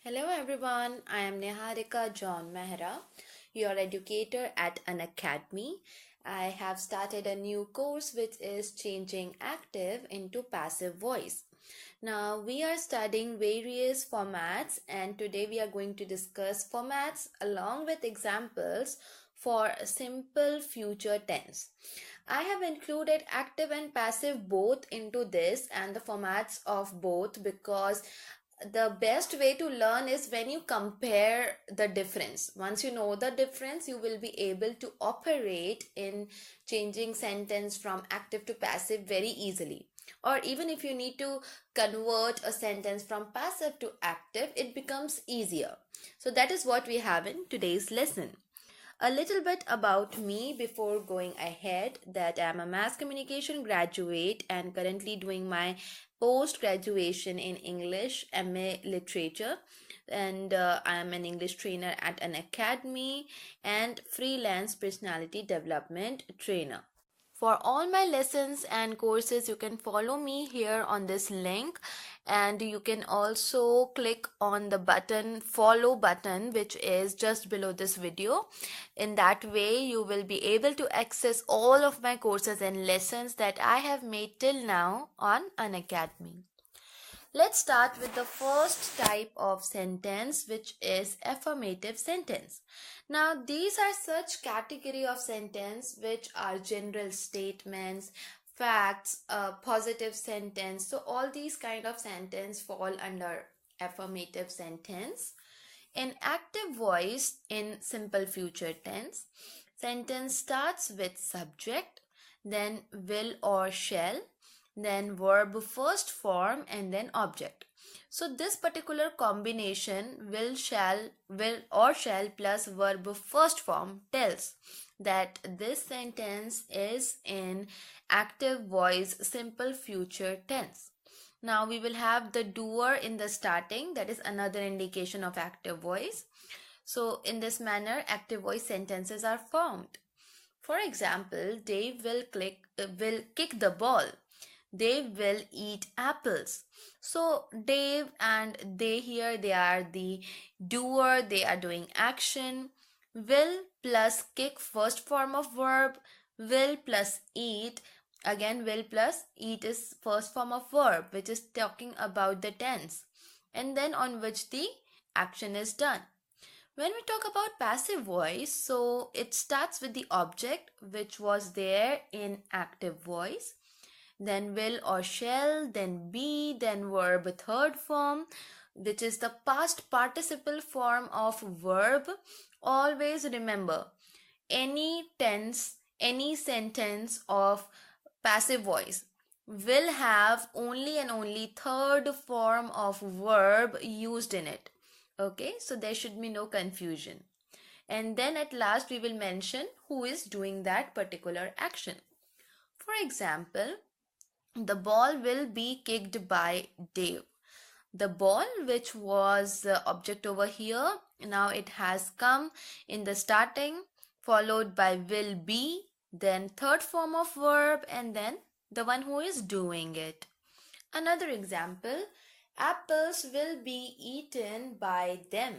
Hello everyone, I am Niharika John Mehra, your educator at Unacademy. I have started a new course which is changing active into passive voice. Now we are studying various formats and today we are going to discuss formats along with examples for simple future tense. I have included active and passive both into this and the formats of both because the best way to learn is when you compare the difference. Once you know the difference, you will be able to operate in changing sentence from active to passive very easily. Or even if you need to convert a sentence from passive to active, it becomes easier. So that is what we have in today's lesson. A little bit about me before going ahead, that I'm a mass communication graduate and currently doing my post graduation in English MA literature, and I am an English trainer at Unacademy and freelance personality development trainer. For all my lessons and courses, you can follow me here on this link, and you can also click on the button follow button which is just below this video. In that way you will be able to access all of my courses and lessons that I have made till now on Unacademy. Let's start with the first type of sentence, which is affirmative sentence. Now, these are such category of sentence which are general statements, facts, positive sentence. So all these kind of sentence fall under affirmative sentence. In active voice, in simple future tense, sentence starts with subject, then will or shall, then verb first form, and then object. So this particular combination will or shall plus verb first form tells that this sentence is in active voice simple future tense. Now we will have the doer in the starting, that is another indication of active voice. So in this manner active voice sentences are formed. For example, Dave will kick the ball. Dave will eat apples. So Dave and they here, they are the doer, they are doing action. Will plus kick first form of verb, will plus eat, again will plus eat is first form of verb which is talking about the tense and then on which the action is done. When we talk about passive voice, so it starts with the object which was there in active voice, then will or shall, then be, then verb third form, which is the past participle form of verb. Always remember, any tense, any sentence of passive voice will have only and only third form of verb used in it. Okay, so there should be no confusion. And then at last we will mention who is doing that particular action. For example, the ball will be kicked by Dave. The ball, which was the object over here, now it has come in the starting, followed by will be, then third form of verb, and then the one who is doing it. Another example, apples will be eaten by them.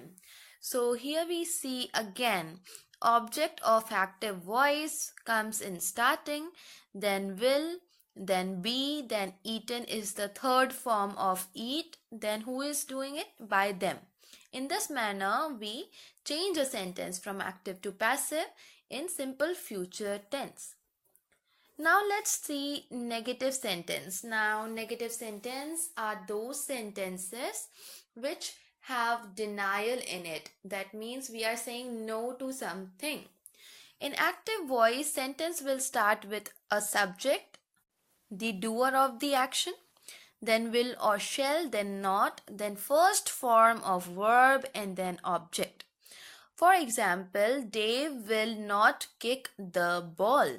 So here we see again object of active voice comes in starting, then will, then be, then eaten is the third form of eat, then who is doing it? By them. In this manner, we change a sentence from active to passive in simple future tense. Now let's see negative sentence. Now negative sentence are those sentences which have denial in it. That means we are saying no to something. In active voice, sentence will start with a subject, the doer of the action, then will or shall, then not, then first form of verb, and then object. For example, Dave will not kick the ball.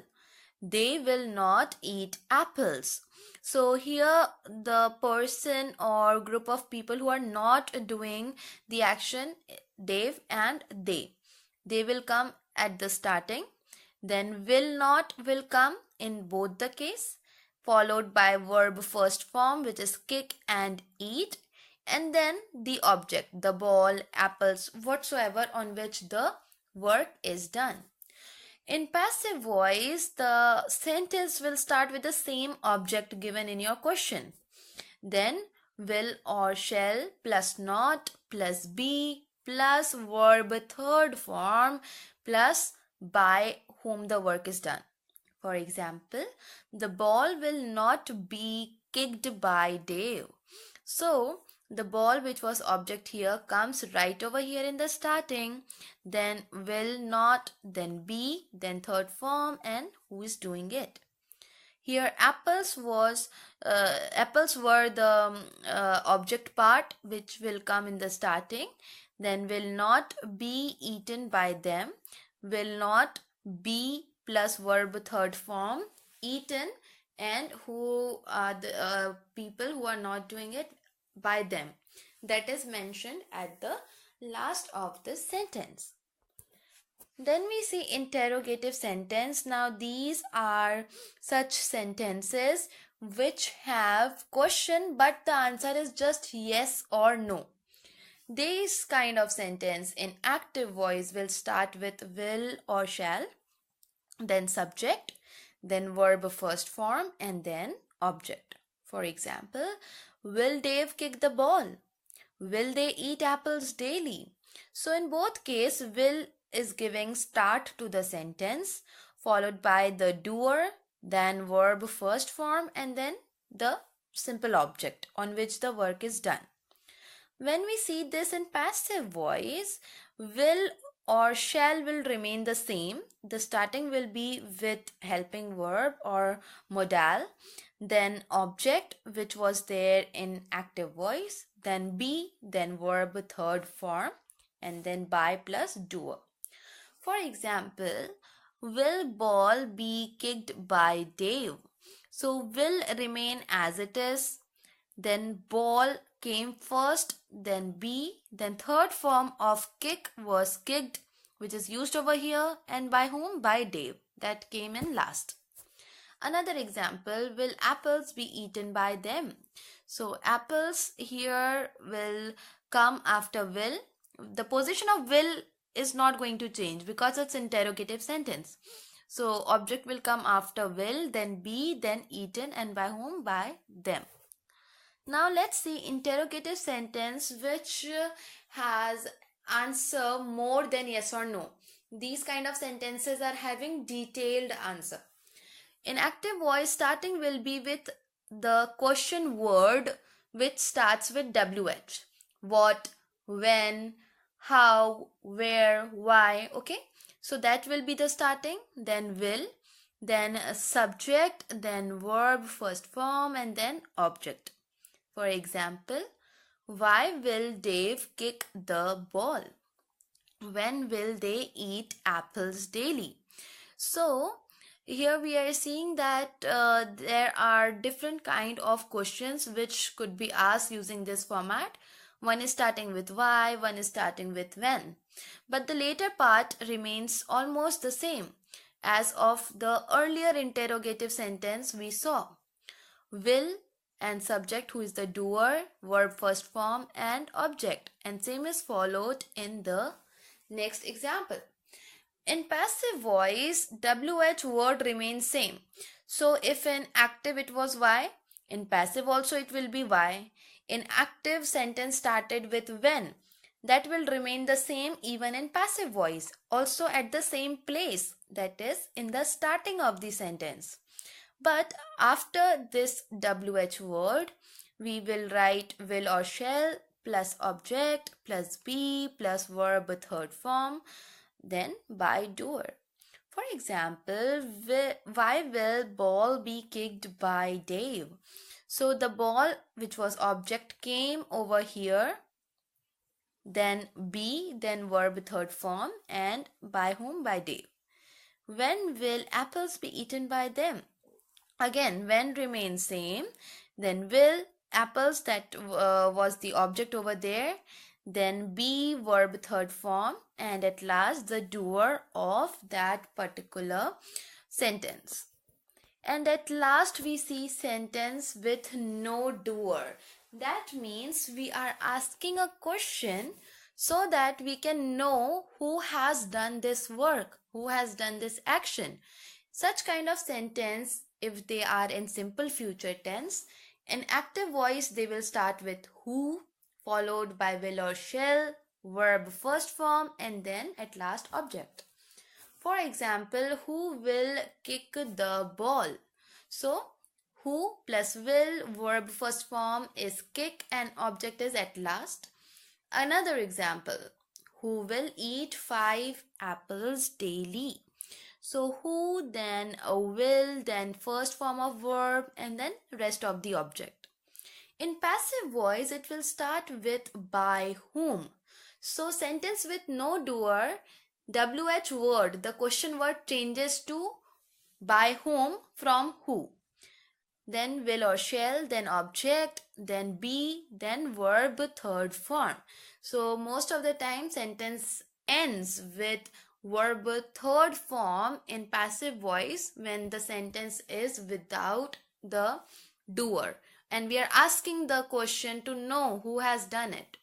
They will not eat apples. So here the person or group of people who are not doing the action, Dave and they will come at the starting, then will not will come in both the case, followed by verb first form which is kick and eat, and then the object, the ball, apples, whatsoever on which the work is done. In passive voice, the sentence will start with the same object given in your question. Then will or shall plus not plus be plus verb third form plus by whom the work is done. For example, the ball will not be kicked by Dave. So, the ball which was object here comes right over here in the starting, then will not, then be, then third form, and who is doing it. Here apples were the object part which will come in the starting, then will not be eaten by them, will not be plus verb third form, eaten, and who are the people who are not doing it, by them. That is mentioned at the last of the sentence. Then we see interrogative sentence. Now these are such sentences which have question but the answer is just yes or no. This kind of sentence in active voice will start with will or shall, then subject, then verb first form, and then object. For example, will Dave kick the ball? Will they eat apples daily? So in both cases, will is giving start to the sentence, followed by the doer, then verb first form, and then the simple object on which the work is done. When we see this in passive voice, will or shall will remain the same. The starting will be with helping verb or modal, then object which was there in active voice, then be, then verb third form, and then by plus doer. For example, will ball be kicked by Dave? So will remain as it is, then ball came first, then be, then third form of kick was kicked, which is used over here, and by whom? By Dave. That came in last. Another example, will apples be eaten by them? So apples here will come after will. The position of will is not going to change because it's interrogative sentence. So object will come after will, then be, then eaten, and by whom? By them. Now let's see interrogative sentence which has answer more than yes or no. These kind of sentences are having detailed answer. In active voice, starting will be with the question word which starts with WH. What, when, how, where, why. Okay, so that will be the starting. Then will, then a subject, then verb first form, and then object. For example, why will Dave kick the ball? When will they eat apples daily? So here we are seeing that there are different kind of questions which could be asked using this format. One is starting with why, one is starting with when. But the later part remains almost the same as of the earlier interrogative sentence we saw. Will and subject who is the doer, verb first form, and object. And same is followed in the next example. In passive voice, WH word remains same. So if in active it was why, in passive also it will be why. In active, sentence started with when. That will remain the same even in passive voice. Also at the same place, that is in the starting of the sentence. But after this WH word, we will write will or shall plus object plus be plus verb third form, then by doer. For example, why will ball be kicked by Dave? So the ball which was object came over here, then be, then verb third form, and by whom? By Dave. When will apples be eaten by them? Again, when remains same, then will, apples, that was the object over there, then be, verb third form, and at last the doer of that particular sentence. And at last we see sentence with no doer. That means we are asking a question so that we can know who has done this work, who has done this action. Such kind of sentence, if they are in simple future tense, in active voice they will start with who, followed by will or shall, verb first form, and then at last object. For example, who will kick the ball? So, who plus will, verb first form is kick and object is at last. Another example, who will eat 5 apples daily? So, who, then a will, then first form of verb, and then rest of the object. In passive voice, it will start with by whom. So, sentence with no doer, WH word, the question word changes to by whom from who. Then will or shall, then object, then be, then verb third form. So, most of the time, sentence ends with verb third form in passive voice when the sentence is without the doer and we are asking the question to know who has done it.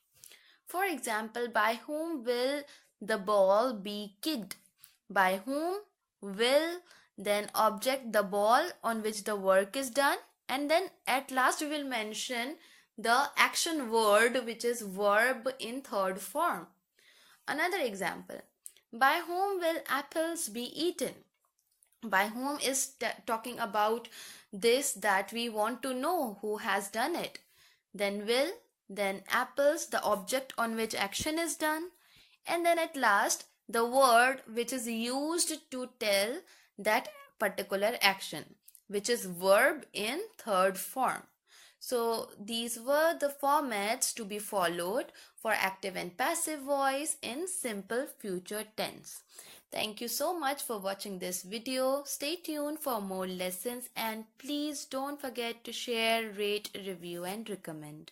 For example, by whom will the ball be kicked? By whom will, then object the ball on which the work is done, and then at last we will mention the action word which is verb in third form. Another example, by whom will apples be eaten? By whom is talking about this that we want to know who has done it. Then will, then apples, the object on which action is done, and then at last the word which is used to tell that particular action, which is verb in third form. So these were the formats to be followed for active and passive voice in simple future tense. Thank you so much for watching this video. Stay tuned for more lessons and please don't forget to share, rate, review and recommend.